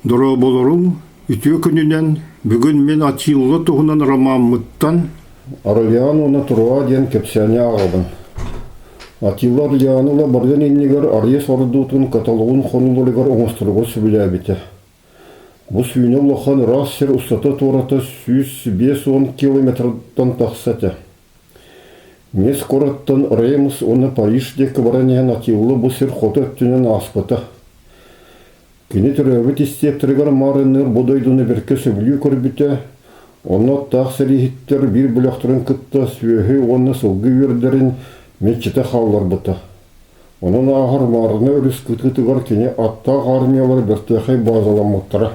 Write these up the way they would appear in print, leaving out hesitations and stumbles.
Дoro болорун ütüö күнүнен бүгүн мен атыйлы туһунан романмыттан Арылиан оны туруа ден кепсәне ағабын. Атилла Арылианыла барден иннигер арьес ордутун каталогун хонулырыгар оңостырыгар сүбіләбіті. Бу сүйіне улахан рассер устата турата 105-10 километрдан тақсаты. Мес кораттан Реймус оны Париждегі бараниян Атилла бу сер хоты өттінен аспыты. Кені түрәбіт истептірігер марыныр бұдайдыны берке сөбілі көрбіті. Оны тақсырихиттер бір бүліқтірін күтті сүйеғі оны сылғы өрдерін метчеті қалар бұты. Оның ағар марыны өріс күткітігер кені аттақ армиялар біртеқай базаламықтыра.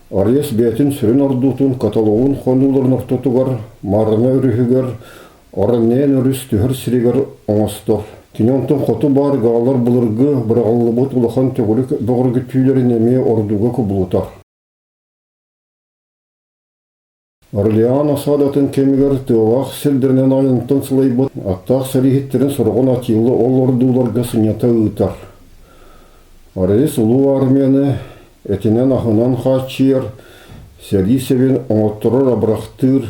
Арьес бәтін сүрін ордутун каталогун қонуларын ортотугар, марына үрігігер, ораннен үріс түхір сірігер оңастор. Кенемтің қоты бар ғалар бұлырғы бірғалы бұт ұлақан төгілік бұғырғы түйлерін әме ордуға көбілутар. Орлеан асадатын кемігер тылақ сілдерінен айынтын сылай бұт, аттақ сәрихеттерін сұрған атилы ол ордуларға сынята ұйтар. Арьес ұлу армияны Этинен ахынан хачир, сәрисевен оңоттырыр абырақтыр,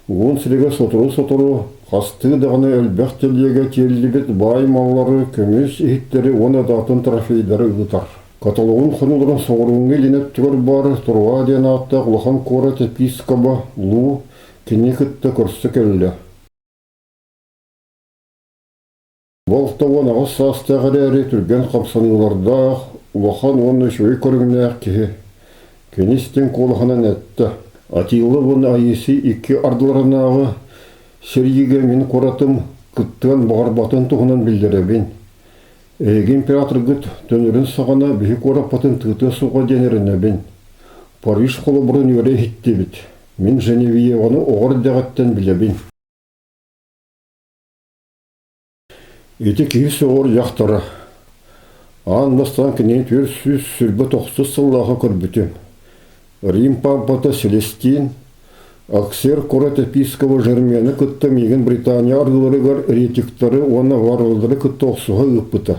ұғын сірегі сотыру, қасты дағыны әлбәқтеліге телібет бай маллары, көмес ехеттері, оны датын трофейдері ұғытар. Каталогын қынулырын соғыруыңы ленет түгір бар, тұруа ден атта құлақан корат епискоба, лу, кене күтті көрсі кәлі. Болтауан ағыз састағыры әрі түрген қамсаныларда, Улахан оны шөй көргінәк кеге. Кенестен қолығынан әтті. Атилы оны айесі екі ардыларынағы сәргеге мен қоратым күттіған бағарбатын тұғынан білдіребен. Әйгі император күт төнірін сағана бігі қорапатын тұты суға денерінебен. Париж қолы бұрын өре хетті біт. Мен Женевиеваны оғыр дәғаттен білебен. Еті кейсі оғыр яқтары. Андастан кенен төр сүз сүрбі тоқсыз сыллағы көрбітім. Рим папата Селестин, Аксер корат епискова Жермені күтті меген Британия арғыларығар ретиктары оны варылдары күтті оқсуға ұппыта.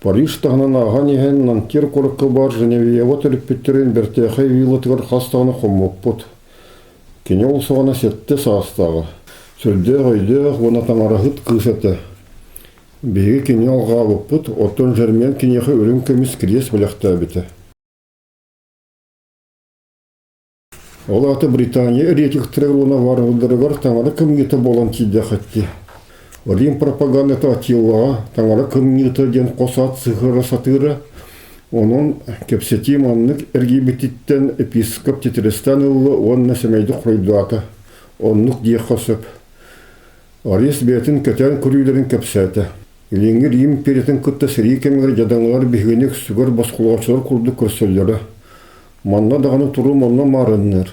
Париж тағынан аған еген Нантер корыққы бар Женевиева түріппеттерін бертеқай вилатығар қастағына қомып бұд. Кене ол соғана сетті састағы. Сөлде ғайды оны таңарағыт қысеті. Беге кене алға бұппыт, оттон жермен кенеғі өрін көміс крес біліқті әбіті. Ол аты Британия ретиктірер оны варғылдырығар таңары кімгеті болан кейде қатти. Рим пропагандаты Атиллаға таңары кімгеті ден қосат сығыры сатыры, оның кепсети маннық әргейбеттіттен епископ тетерестан ұлы онына сәмейді құрайды аты, оннық дей қосып. Арес бәтін көтен күрүйлерін кепсеті. Иленгі Рим перетін күтті сірей кемігер жадаңлар бігенек сүгір басқылғаншылар күрді көрселері. Манна дағаны тұру манна марынныр.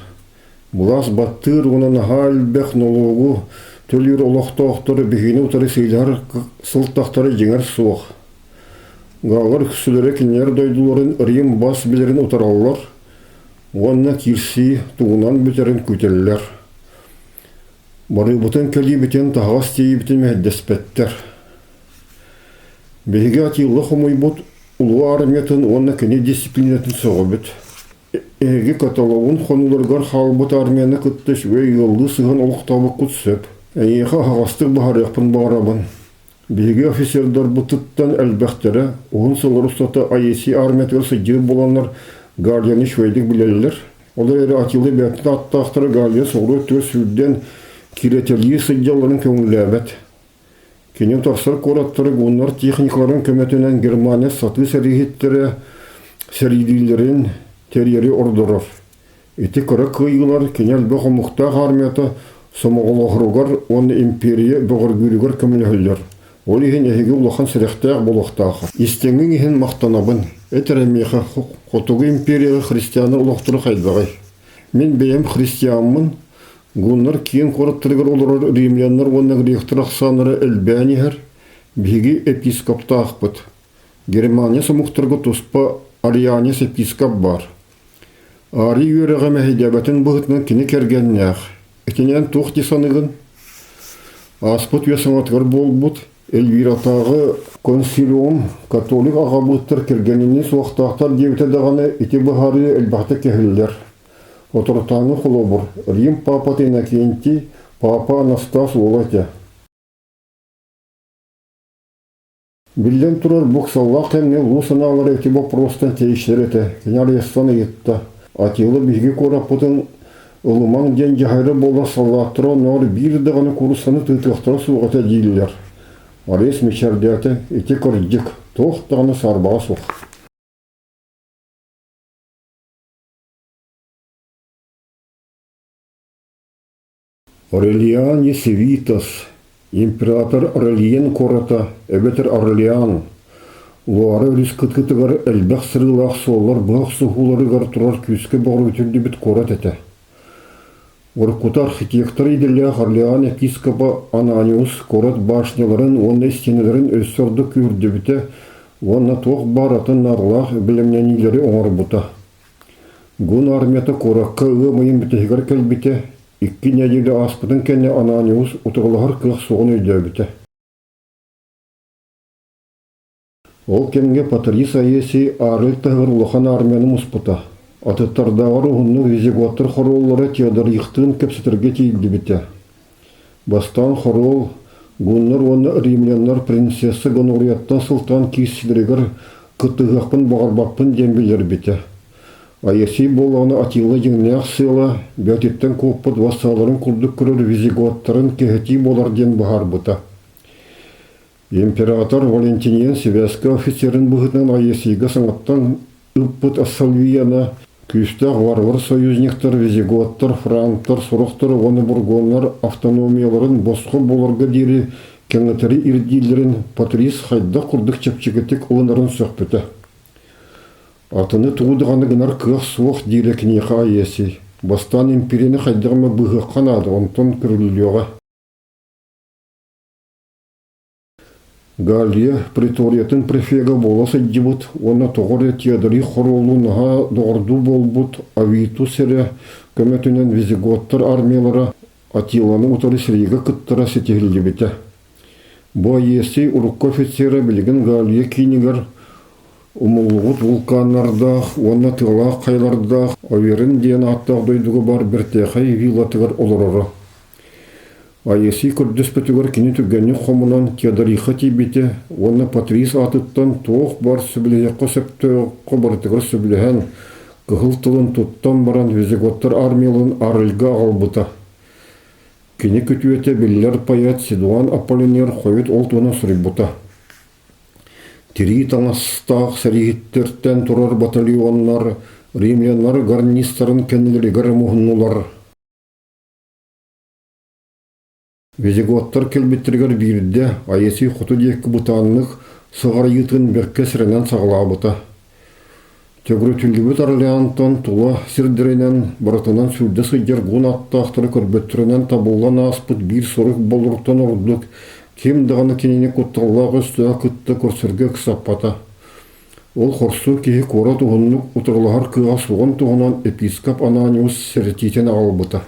Бұлас баттыр онын әлбәқ нолуғу төлер олақты оқтары бігені ұтары сейлер сылттақтары жеңер суық. Ғалар күсілері кенер дойдыларын Рим бас білерін ұтаралар. Онына кирси туғынан бүтерін көтелілер. Бары бұтын кәлі бітен тағас тейі бітен мәддеспеттер. Беге атилы қомой бұд, ұлы армиятын оны кәне дисциплинетін соғы бүт. Әге каталогын қонулырғар қалбыт армияны күтті шөй елді сыған олықтабы күтсіп. Әйеға ағастық бағар яқпын бағарабын. Беге офицердар бұтыттан әлбәқтері, оғын сылыр ұстаты айеси армиятыр сыдыр боланлар гардияны шөйдік білелілер. Олар әрі атилы бәтін аттақтыры гардия соғыры төр сүрден киретелі сыдяларын көңілі әбәт. Кенен тарсар кораттары ғонлар техникаларын көмәтінен Германия саты сәрігеттері сәридейлерін терьері ордырыр. Эти кара кыйғылар кенел бұғы мұқтақ армията сомағылығырғар оны империя бұғыр көрігер көмілігілер. Ол еген әйгі ұлақан сәріқтәқ болықтағы. Истеңін еген мақтанабын. Әтірәмейхі қотығы империяға христианы ұлықтыры қайдағай. Мен бәйім христианмын. Гуннар кейін қораттырығыр олар римлянлар оннақ ректор ақсаныры әлбәнігер беге епископта ақпыт. Германия сомуқтырғы тұспа Арианес епископ бар. Ари үйеріға мәхедебетін бұғытның кені кәргеннәқ. Этенен туқ десанығын Аспыт ясаңатгар болбут, Эльвиратағы консилиум католик ағабыттыр кергеніне суақтақтар дебіті дағаны ити бұхары әлбақты кәхілдер. Отыртаңы құлобыр, Рим папатына кенті папа Анастас олаты. Білден тұрар бұқсаллақ әмне лұсыналар әті бұл простан тейіштер әті, кенар естаны етті. Атилы бізге көраппытын ұлыман ден жағайры бола саллаттыра нөр бір дағаны құрысаны тұйтықтыра суғата дейлілер. Арес мечердяты ити көрдік, тоқтағаны сарбаға соқ. Орелиан Есевитас, император Орелиен кората, әбетер Орелиан. Луары рискіткітігар әлбәқ сырылақ солар бұғақ сұхуларығар тұрар күскі бағыр өтірді біт корат әті. Оркута архитектор иделя Орлеан епископа Ананиус корат башняларын, онна стенелерін өссөрді күрді біті, онна тоқ баратын нарлақ білімненілері оңыр бұта. Гун армията кораққа ұмайын бітігер кәлбіті, 2 неделі аспытын кәне Ананиус ұтығылығыр қылық соғын өйді біті. Ол кемге Патрис айесі арыл тағыр ұлыған армияны мұспыта. Атыттардағыр ұғынның визигуаттыр хороллары теодор иқтығын көпсетерге тейді біті. Бастан хорол, гуннар оны римлянлар принцессы гонорияттан сылтан кейсілерігір күттігіқпін бағарбақпын дембелер біті. Айеси болғаны Атилла жеңнеяқ сыйла, бәтеттен көппіт вассаларын күрдік көрір визигуаттарын кехети болар ден бағар бұта. Император Валентиниан Севескі офицерін бұғытынан айесиге саңаттан үппіт Ассалвияна күстәқ варвар союзниктар, визигуаттар, франктар, сұрықтар, оны бургонлар автономияларын босқы болырға дейрі кәңітері ирдейлерін Патрис хайда құрдық чепчігітік ұлынарын сөқпіті. Атыны туғыдығаны гынар қық суық дейрі кінеға айесі. Бастан империяны хайдығыма бұғыққан ады, онтон күріліуға. Галия приториятын префега боласы дебут, оны тоғыр теодори хоролунаға доғырду болбут, Авиту сәрі көмәтінен визиготтар армиялары Атиланы ұтары сірегі күттіра сетегілді біті. Бұ есі ұрыққа офицері білген Галия кейнігер ұмылғыт вулканлардақ, оны тығылақ қайлардақ, аверін дейін аттақ дойдығы бар біртеқай вилатығыр олырары. Айеси күрдіс бітігір кені түгені қомынан теодорихы тейбеті, оны Патрис атыттан тоқ бар сөбілеяққа сөпті қобыртығыр сөбілеген, қығыл тылын тұттан баран визиготтар армиялын арылға албыта. Кені күтуеті білілер паят Сидуан Аполлинер қойыт олтуына сұрибыта. Тери таңастақ сәрігіттерттен тұрар батальонлар, римлянлар гарнистарын кәнілерігір мұхыннулар. Визиготтар келбеттіргер бирде айеси құты деккі бұтанлық сығар етін берке сіренен сағылабыта. Төгірі түлгібіт Орлеантан тұла сірдіренен бұратынан сүлді сұйдер ғун аттақтыры көрбеттірінен табылған аспыт бір сұрық болыртан ордық, кем дағаны кенені құттығылағы үстіға күтті көрсірге кісаппата. Ол қорсу кейі қора тұғынлық ұтығылағар кыға суған тұғынан епископ Ананиус сәртетен албыта.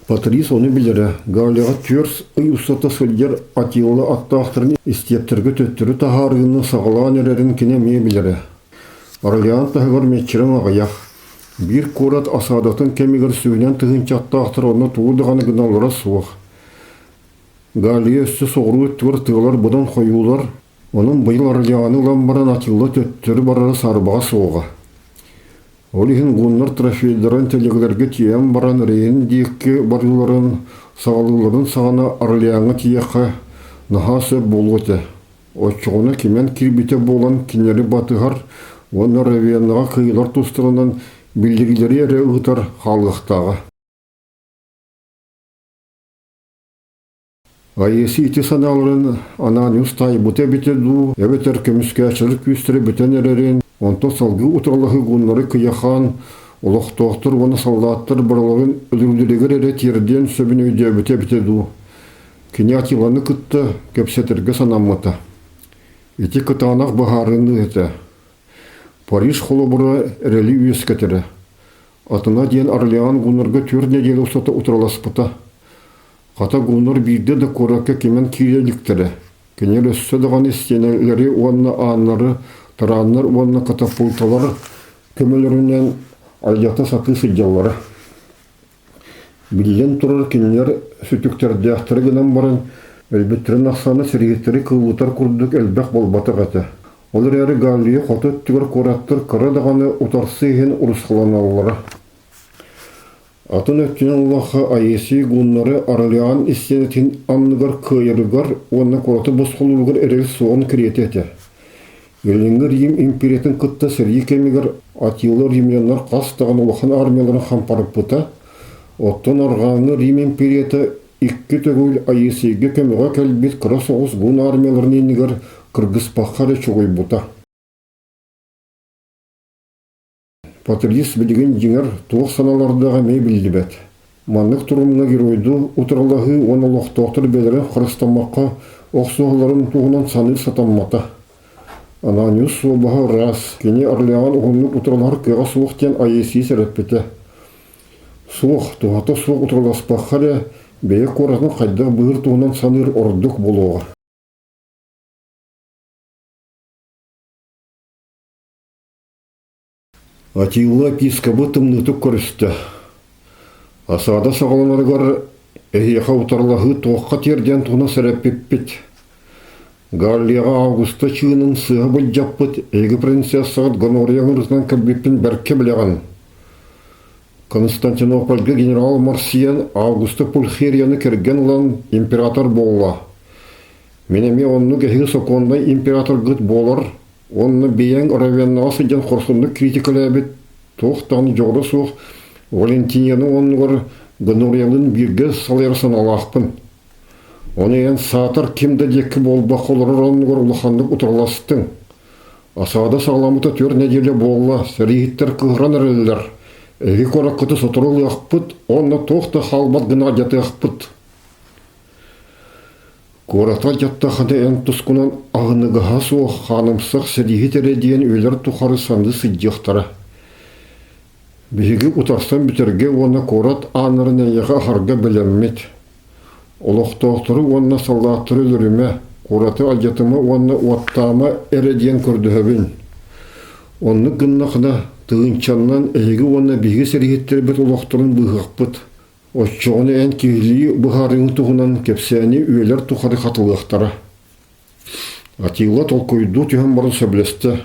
Патрис оны білері, Галияға түрс үй ұстата сөлдер Атилла аттақтырын істептергі төттірі тағарығыны сағылан әрерін кене ме білері. Орлеан тағығыр метчерін ағаяқ. Bir korat asadatın kemigir suyundan tığınca аттақтыр оны туылдығаны гыналара суық. Галия өсті соғыру өттігір тығылар бұдан қойулар, оның бұйыл Орлеаны ламбаран Атилла төттірі барары сарбаға суыға. Олихин гуннар трофейлерін телегілерге тиен баран рейін дейікке барыларын, сағалыларын сағана Орлеаңы тиеққа наға сөп болғыты. Очығына кемен кирбете болан кенері батығар, оны равияныға қиылар тұстырынан білдігілері әрі ұғытар қалғықтағы. Айесі ити саналарын Ананиус тайбыте бетеду, әбетер көміске әшірік күстірі бетен әрерін, онто салғы ұтырлығы ғунлары кияхан, олықтоқтыр оны солдаттыр бұралығын үлірділігір әрі терден сөбін өйде бете-бетеду. Кене Атиланы күтті көпсетерге санаммыта. Ити кытанақ бағарыны еті. Париж қолы бұры әрелі үйескетері. Атына дейін Орлеан гунырга 4 неделе усата утыраласпыта. Қата гуныр бирде да коракка кемен киреліктері. Кенер өссі даған стенелері онна аннары, тараннар онна катапульталары көмелерінен айята саты сыджалары. Билен тұрар кенелер сүтіктерді ақтыры гынан барын, әлбеттерін ақсаны сергеттері кылғытар күрдік әлбәқ болбаты қаты. Олар әрі галия қоты түгір кораттыр қыры дағаны ұтарсы еген ұрысқыланалары. Атын өттінен Аллахы айеси гуннары Орлеан истенетін анныгар кайырыгар онна кораты босқылылығыр әрел соғын кіреті әті. Еліңгі Рим империятын күтті сәргі кемігір атилы римлянлар қастаған олықын армияларын қампарып бұта, оттан арғаны Рим империяты икки төгіл айесиге кеміға кәлбет қыра соғыз гун армияларын енігір Кыргыз пахары чугой бута. Патрис білген жеңер туық саналардағы мей білді бәт. Маннық тұрымына геройды ұтыралағы оны лоқтоқтыр бәлері қырыстамаққа оқсуғыларын туғынан саны сатаммата. Ананиус суыбаға рас, кене Орлеан ұғынлық ұтыралар кеға суықтен айеси сәрәппеті. Суық, туғаты суық ұтыраласпаққары бәйі қоратын қайдағы бұғыр туғынан саныр ордық болуға. Атилла пискабы тымнытып көрісті. Асада сағаланарғар әйеға ұтарлағы тоққа терден туна сәрәппеппет. Галлияға августа чыынын сыға бұл жаппыт әйгі принцессағыт гонорияғын рызынан кәлбеппен бәрке білеған. Константинопольға генерал Марсиян августа Пульхерияны керген лан император болла. Менеме онны кәхі соқондай император ғыт болар. Онны бейен Равеннаға сыден қорсынды критикалі әбет тоқтағын жоғыры соқ Валентинияны онығыр гонориялын бірге салайырсын алақпын. Оны ең сатыр кемді декі болбақ олырыр онығыр ұлықандық ұтырластың. Асада сағаламыта 4 неделе болла, сәрейіттер кығыран әрелілер. Әйгі қораққыты сотырылы ақпыт, онны тоқты халбат гына жаты ақпыт. Кората жаттақыды ән тұскынан ағынығыға соқ қанымсық сәдейі тәрәдейін өлер тұқары санды сыддиқтары. Бейгі ұтарсан бітерге оны корат анырын әйіға арға білеммет. Олықтақтыры оны салдақтыры үріме, кораты ажатымы оны оттама әрәдейін көрдіғабін. Оны гыннақына тығынчаннан әйгі оны бейгі сәрігеттер біт олықтырын бұғақпыт. Отчоғыны ән кейлі бұғарың тұғынан кепсәні өйлер тұқары қатылықтары. Атилла толкойду түйін барын сөблесті.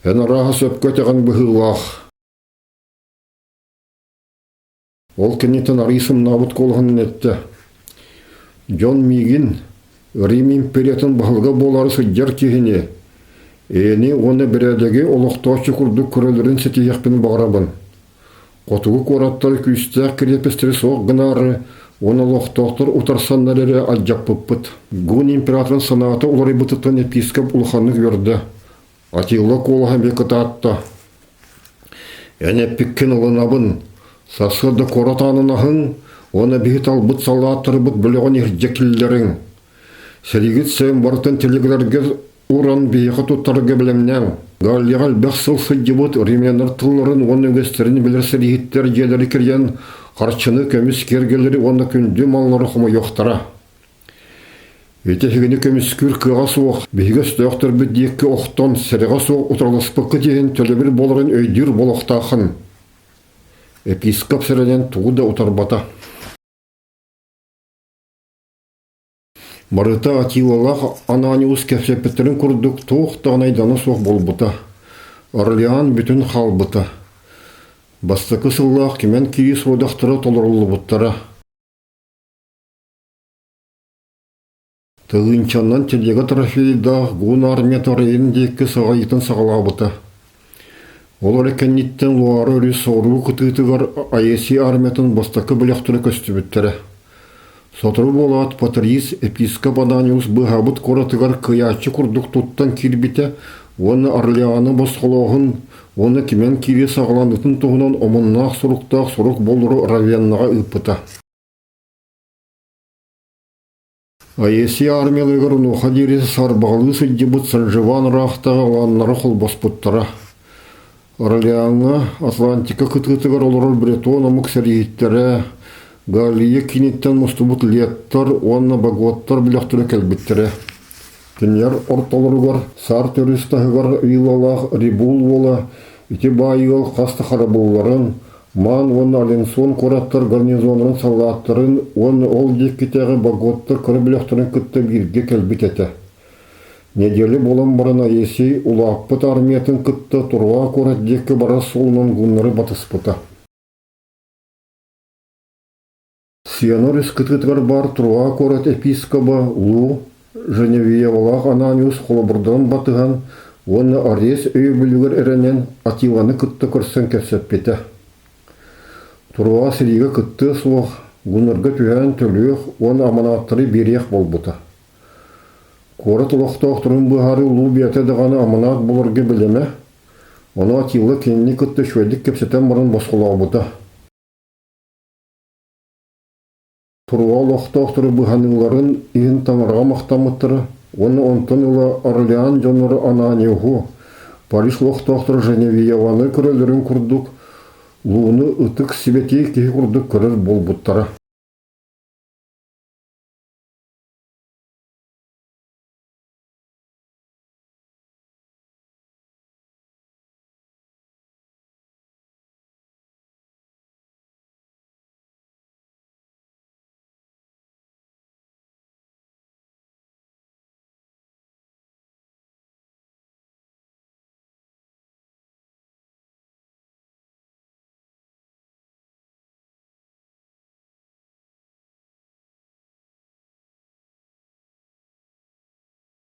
Ән араға сөпкөтеған бұғылақ. Ол кенеттен арисым набыт қолғанын әтті. Джон Мигин Рим империятын бағылға болары сұджар кейіне. Әне оны бірәдегі олықтаушы күрді көрелерін сетияқпен бағырабын. Қотығы кораттар күйістәк крепестері соқ ғынары, оны лоқтоқтыр ұтарсаннарері аджап бұппыт. Гун императорын санаты олары бұтыттан епископ ұлғанық өрді. Атилла қолыға бекіті атты. Әне піккен ұлынабын, сасқырды коратанынағын, оны бейт албыт салаттыры бұт біліған ердекілерің. Сәрігіт сәйін бартын телегілерге уран бейіқі тұттарығы білімнен. Галлияғал бәқсыл сыджыбыт римянар тылларын оны өгестерін білірсір еттер желері керген қарчыны көміс кергелері оны күнді маллары құмы yoқтара. Өтехігіні көміс күр кыға суық, бейгі сtöқтір біт екі оқтан сәріға суық ұтыралыспықы дейін төлебір боларын өйдір болықтақын. Епископ сәрінен туғыда ұтарбата. Марыта Атилалақ Ананиус кәпсепеттерін күрдік тоқтағын айданы соқ болбыта. Орлеан бүтін қалбыта. Бастықы сыллақ кемен кейіс одақтыры толырылы бұттара. Тығынчаннан телегі трофейда ғун армия тарайын дейкі сағайытын сағалабыта. Олар әкәнеттен луары өрі соғыру күтігітігар айеси армиятын бастықы біліқтірі көсті бүттірі. Сотыру болат Патрис епископ Ананиус бұғабыт коратығар кыячы күрдік тұттан кирбите, оны Орлеаны босқылығын, оны кемен кире сағаландытын тұғынан омыннақ сұрықтақ сұрық болыру Равеннаға үппіта. Айеси армиялығыр ұнуға дересі сарбағылы сүддебіт саржыван рақтағы аланлары қол боспыттара. Орлеанга Атлантика кыт-кытыгар олорор Бретон амык сәрихиттере, Галия киниттен мустубут леттар, онна баготтар биляқтыры кәлбіттере. Кенер орталыргар, сар төрістағығар вилалах, рибул вола, ити байыл қасты харабулларын, ман онна Аленсон кораттар гарнизонырын салаттарын, онна ол деккетегі баготтар кірі биляқтырын кытты бирге кәлбіт еті. Недели болан барына есей улаппыт армиятын кытты турва корат декке бара солынан гуннары батыспыта. Сианорис кыт-кытгар бар турва корат епискоба Лу Женевьевалах Ананиус холобурдан батыган, оны арес өй бүлігір әрінен Атиланы кытты көрсен кәпсәппеті. Турва сирігі кытты суық, гуннарға түйән төліғ, оны аманаттары береқ болбыта. Корат улақтақ тұрын бұхары ұлу бияты дағаны аманат болырғы білеме, оны Атилы кеніне кытты шведік кепсетен бұрын босқылау бұта. Турва улақтақ тұры бұханыларын иін тамырға мақтамыттыры, оны онтын ұлы Орлеан жоныры Ананеву, Париж улақтақ тұры Женевьеваны көрелерін күрдік, Луыны ұтық себетей кей күрдік көрер бол бұттары.